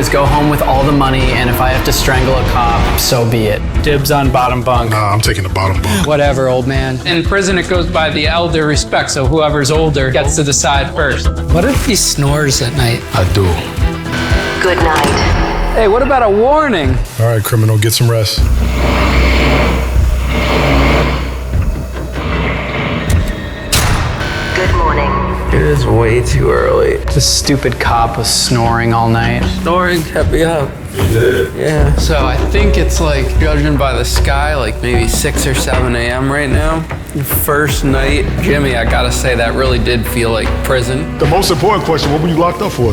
is go home with all the money, and if I have to strangle a cop, so be it. Dibs on bottom bunk. Nah, I'm taking the bottom bunk. Whatever, old man. In prison, it goes by the elder respect, so whoever's older gets to decide first. What if he snores at night? I do. Good night. Hey, what about a warning? All right, criminal, get some rest. Good morning. It is way too early. This stupid cop was snoring all night. Snoring kept me up. Yeah. So I think it's like, judging by the sky, like maybe 6 or 7 a.m. right now. First night, Jimmy, I gotta say that really did feel like prison. The most important question, what were you locked up for?